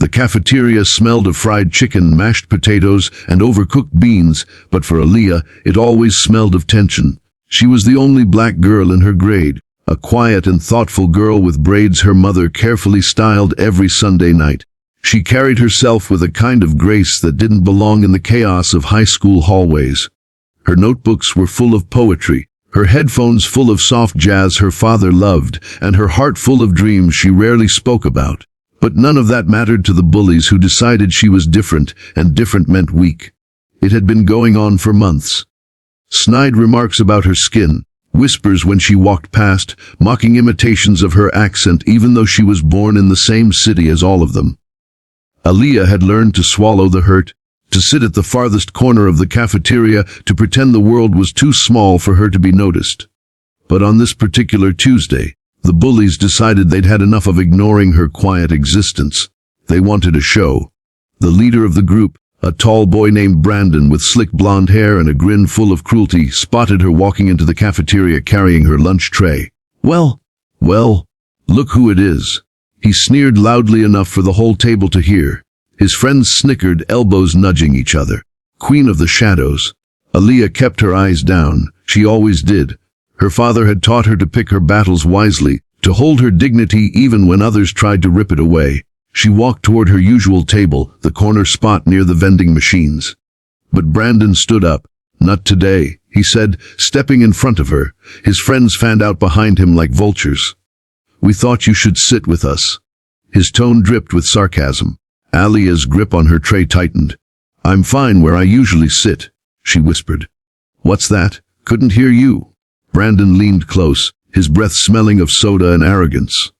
The cafeteria smelled of fried chicken, mashed potatoes, and overcooked beans, but for Aaliyah, it always smelled of tension. She was the only black girl in her grade, a quiet and thoughtful girl with braids her mother carefully styled every Sunday night. She carried herself with a kind of grace that didn't belong in the chaos of high school hallways. Her notebooks were full of poetry, her headphones full of soft jazz her father loved, and her heart full of dreams she rarely spoke about. But none of that mattered to the bullies, who decided she was different, and different meant weak. It had been going on for months. Snide remarks about her skin, whispers when she walked past, mocking imitations of her accent even though she was born in the same city as all of them. Aaliyah had learned to swallow the hurt, to sit at the farthest corner of the cafeteria, to pretend the world was too small for her to be noticed. But on this particular Tuesday, the bullies decided they'd had enough of ignoring her quiet existence. They wanted a show. The leader of the group, a tall boy named Brandon with slick blonde hair and a grin full of cruelty, spotted her walking into the cafeteria carrying her lunch tray. Well, look who it is. He sneered loudly enough for the whole table to hear. His friends snickered, elbows nudging each other. Queen of the shadows. Aaliyah kept her eyes down. She always did. Her father had taught her to pick her battles wisely, to hold her dignity even when others tried to rip it away. She walked toward her usual table, the corner spot near the vending machines. But Brandon stood up. Not today, he said, stepping in front of her. His friends fanned out behind him like vultures. We thought you should sit with us. His tone dripped with sarcasm. Aaliyah's grip on her tray tightened. I'm fine where I usually sit, she whispered. What's that? Couldn't hear you. Brandon leaned close, his breath smelling of soda and arrogance.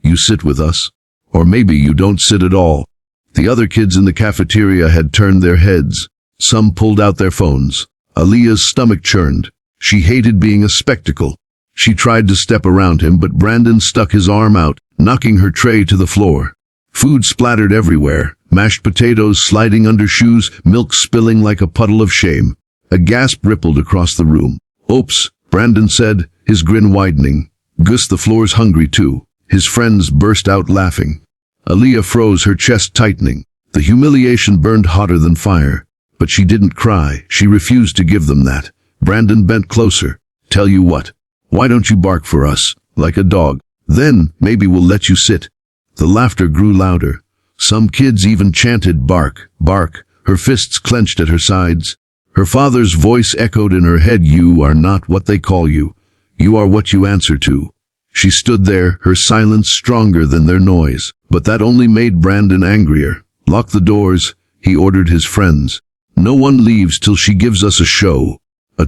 You sit with us? Or maybe you don't sit at all. The other kids in the cafeteria had turned their heads. Some pulled out their phones. Aaliyah's stomach churned. She hated being a spectacle. She tried to step around him, but Brandon stuck his arm out, knocking her tray to the floor. Food splattered everywhere, mashed potatoes sliding under shoes, milk spilling like a puddle of shame. A gasp rippled across the room. Oops, Brandon said, his grin widening. Gus, the floor's hungry too. His friends burst out laughing. Aaliyah froze, her chest tightening. The humiliation burned hotter than fire. But she didn't cry. She refused to give them that. Brandon bent closer. Tell you what. Why don't you bark for us, like a dog? Then, maybe we'll let you sit. The laughter grew louder. Some kids even chanted, bark, bark, her fists clenched at her sides. Her father's voice echoed in her head, you are not what they call you. You are what you answer to. She stood there, her silence stronger than their noise. But that only made Brandon angrier. Lock the doors, he ordered his friends. No one leaves till she gives us a show.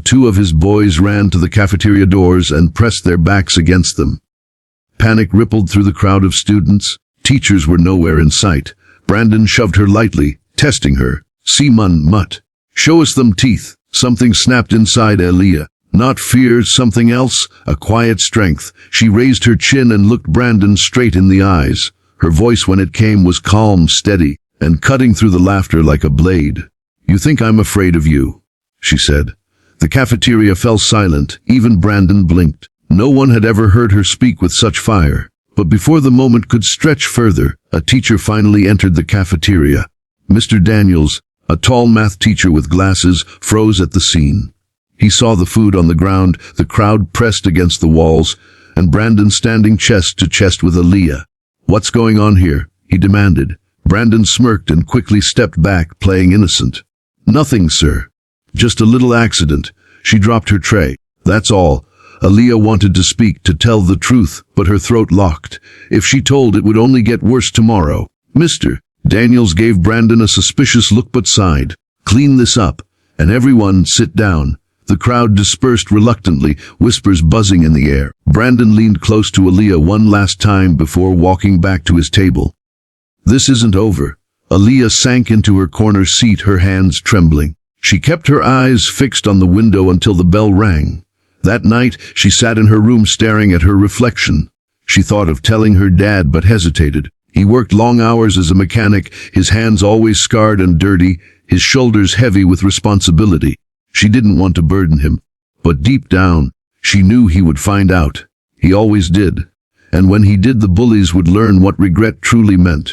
Two of his boys ran to the cafeteria doors and pressed their backs against them. Panic rippled through the crowd of students. Teachers were nowhere in sight. Brandon shoved her lightly, testing her. Simon mutt. Show us them teeth. Something snapped inside Aaliyah. Not fear, something else, a quiet strength. She raised her chin and looked Brandon straight in the eyes. Her voice, when it came, was calm, steady, and cutting through the laughter like a blade. You think I'm afraid of you, she said. The cafeteria fell silent. Even Brandon blinked. No one had ever heard her speak with such fire. But before the moment could stretch further, a teacher finally entered the cafeteria. Mr. Daniels, a tall math teacher with glasses, froze at the scene. He saw the food on the ground, the crowd pressed against the walls, and Brandon standing chest to chest with Aaliyah. What's going on here? He demanded. Brandon smirked and quickly stepped back, playing innocent. Nothing, sir. Just a little accident. She dropped her tray. That's all. Aaliyah wanted to speak, to tell the truth, but her throat locked. If she told, it would only get worse tomorrow. Mr. Daniels gave Brandon a suspicious look but sighed. Clean this up, and everyone sit down. The crowd dispersed reluctantly, whispers buzzing in the air. Brandon leaned close to Aaliyah one last time before walking back to his table. This isn't over. Aaliyah sank into her corner seat, her hands trembling. She kept her eyes fixed on the window until the bell rang. That night, she sat in her room staring at her reflection. She thought of telling her dad but hesitated. He worked long hours as a mechanic, his hands always scarred and dirty, his shoulders heavy with responsibility. She didn't want to burden him, but deep down, she knew he would find out. He always did. And when he did, the bullies would learn what regret truly meant.